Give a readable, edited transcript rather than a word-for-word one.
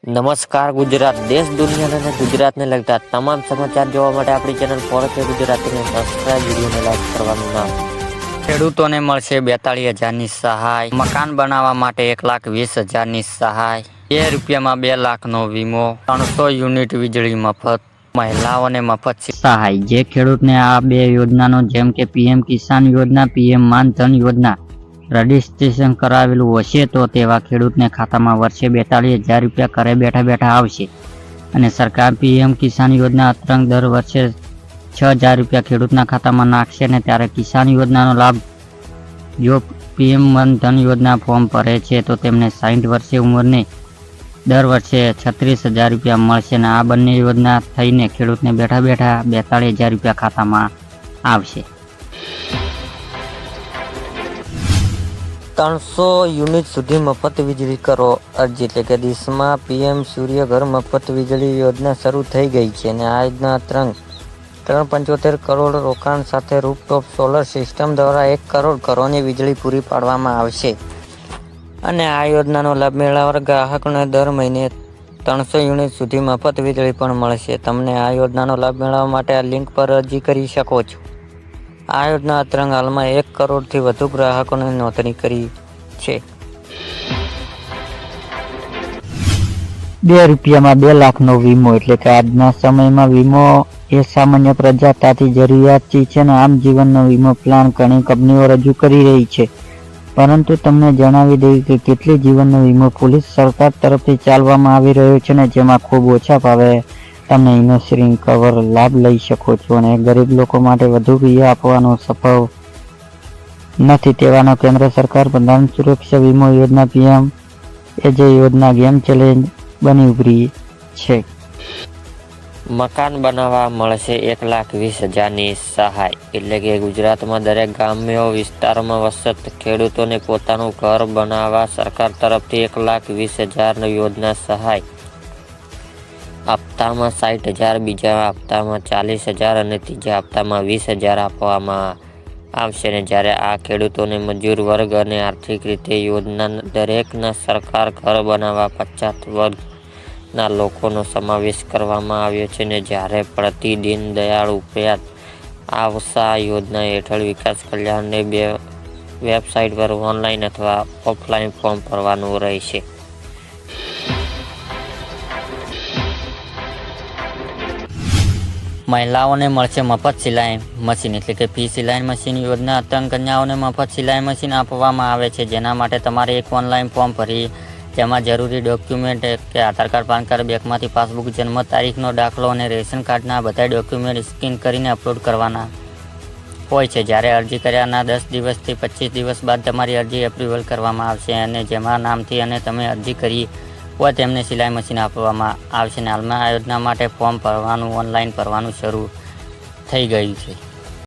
નમસ્કાર ગુજરાત, દેશ દુનિયા અને ગુજરાતને લગતા તમામ સમાચાર જોવા માટે આપણી ચેનલ ફોરેસ્ટ ગુજરાતીને સબસ્ક્રાઇબ, વિડીયોને લાઈક કરવાનું ના ભૂલતા. ખેડૂતોને મળશે 42,000ની સહાય, મકાન બનાવવા માટે 1,20,000ની સહાય, ₹2 2 લાખનો વીમો, 300 યુનિટ વીજળી મફત, મહિલાઓને મફત સહાય. જે ખેડૂતને આ બે યોજનાનો જેમ કે પીએમ કિસાન યોજના, પીએમ માન ધન યોજના રજીસ્ટ્રેશન કરાવેલું હશે તો તેવા ખેડૂતને ખાતામાં વર્ષે ₹42,000 ઘરે બેઠા બેઠા આવશે. અને સરકાર પીએમ કિસાન યોજના અંતર્ગત દર વર્ષે ₹6,000 ખેડૂતના ખાતામાં નાખશે. અને ત્યારે કિસાન યોજનાનો લાભ જો પીએમ માન ધન યોજના ફોર્મ ભરે છે તો તેમને 60 વર્ષે ઉંમરને દર વર્ષે ₹36,000 મળશે. અને આ બંને યોજના થઈને ખેડૂતને બેઠા બેઠા ₹42,000 ખાતામાં આવશે. 300 યુનિટ સુધી મફત વીજળી કરો અરજી. એટલે કે દેશમાં પીએમ સૂર્ય ઘર મફત વીજળી યોજના શરૂ થઈ ગઈ છે અને આ યોજના 375 કરોડ રોકાણ સાથે રૂફટોપ સોલર સિસ્ટમ દ્વારા 1 કરોડ ઘરોને વીજળી પૂરી પાડવામાં આવશે. અને આ યોજનાનો લાભ મેળવનાર ગ્રાહકોને દર મહિને 300 યુનિટ સુધી મફત વીજળી પણ મળશે. તમને આ યોજનાનો લાભ મેળવવા માટે આ લિંક પર અરજી કરી શકો છો. આ યોજના અંતર્ગત હાલમાં 1 કરોડથી વધુ ગ્રાહકોને નોંધણી કરી છે. ₹2 2 લાખનો વીમો. એટલે કે આજના સમયમાં વીમો એ સામાન્ય પ્રજાતાથી જરૂરિયાત ચીજ છે અને આમ જીવનનો વીમો પ્લાન ઘણી કંપનીઓ રજૂ કરી રહી છે. પરંતુ તમને જણાવી દઈએ કે કેટલી જીવનનો વીમો પોલીસ સરકાર તરફથી ચાલવામાં આવી રહ્યો છે ને જેમાં ખૂબ ઓછા ભાવે તમને ઇન્સ્યોરન્સ કવર લાભ લઈ શકો છો. અને ગરીબ લોકો માટે વધુ વીમા આપવાનો સફળ નથી તેવાનો કેન્દ્ર સરકાર પ્રધાન સુરક્ષા વીમો યોજના પીએમ જે યોજના ગેમ ચેલેન્જ બની ઉભરી છે. મકાન બનાવવા મળશે 1,20,000ની સહાય. એટલે કે ગુજરાતમાં દરેક ગ્રામ્ય વિસ્તારોમાં વસત ખેડૂતોને પોતાનું ઘર બનાવવા સરકાર તરફથી 1,20,000 યોજના સહાય. હપ્તામાં 60,000, બીજા હપ્તામાં 40,000 અને ત્રીજા હપ્તામાં 20,000 આપવામાં આવશે. અને જ્યારે આ ખેડૂતોને મજૂર વર્ગ અને આર્થિક રીતે યોજના દરેકના સરકાર ઘર બનાવવા 50 વર્ગના લોકોનો સમાવેશ કરવામાં આવ્યો છે. અને જ્યારે પ્રતિ દીન દયાળ ઉપાધ્યાય આવાસ યોજના હેઠળ વિકાસ કલ્યાણની વેબસાઇટ પર ઓનલાઈન અથવા ઓફલાઈન ફોર્મ ભરવાનું રહેશે. મહિલાઓને મળશે મફત સિલાઈ મશીન. એટલે કે ફી સિલાઈ મશીન યોજના અંતર્ગત કન્યાઓને મફત સિલાઈ મશીન આપવામાં આવે છે. જેના માટે તમારે એક ઓનલાઈન ફોર્મ ભરી જેમાં જરૂરી ડોક્યુમેન્ટ કે આધાર કાર્ડ, પાન કાર્ડ, બેંકમાંથી પાસબુક, જન્મ તારીખનો દાખલો અને રેશન કાર્ડના બધા ડોક્યુમેન્ટ સ્કેન કરીને અપલોડ કરવાના હોય છે. જ્યારે અરજી કર્યાના 10 દિવસથી 25 દિવસ બાદ તમારી અરજી એપ્રુવલ કરવામાં આવશે. અને જેમાં નામથી અને તમે અરજી કરી હોય તેમને સિલાઈ મશીન આપવામાં આવશે. અને હાલમાં આ યોજના માટે ફોર્મ ભરવાનું ઓનલાઈન ભરવાનું શરૂ થઈ ગયું છે.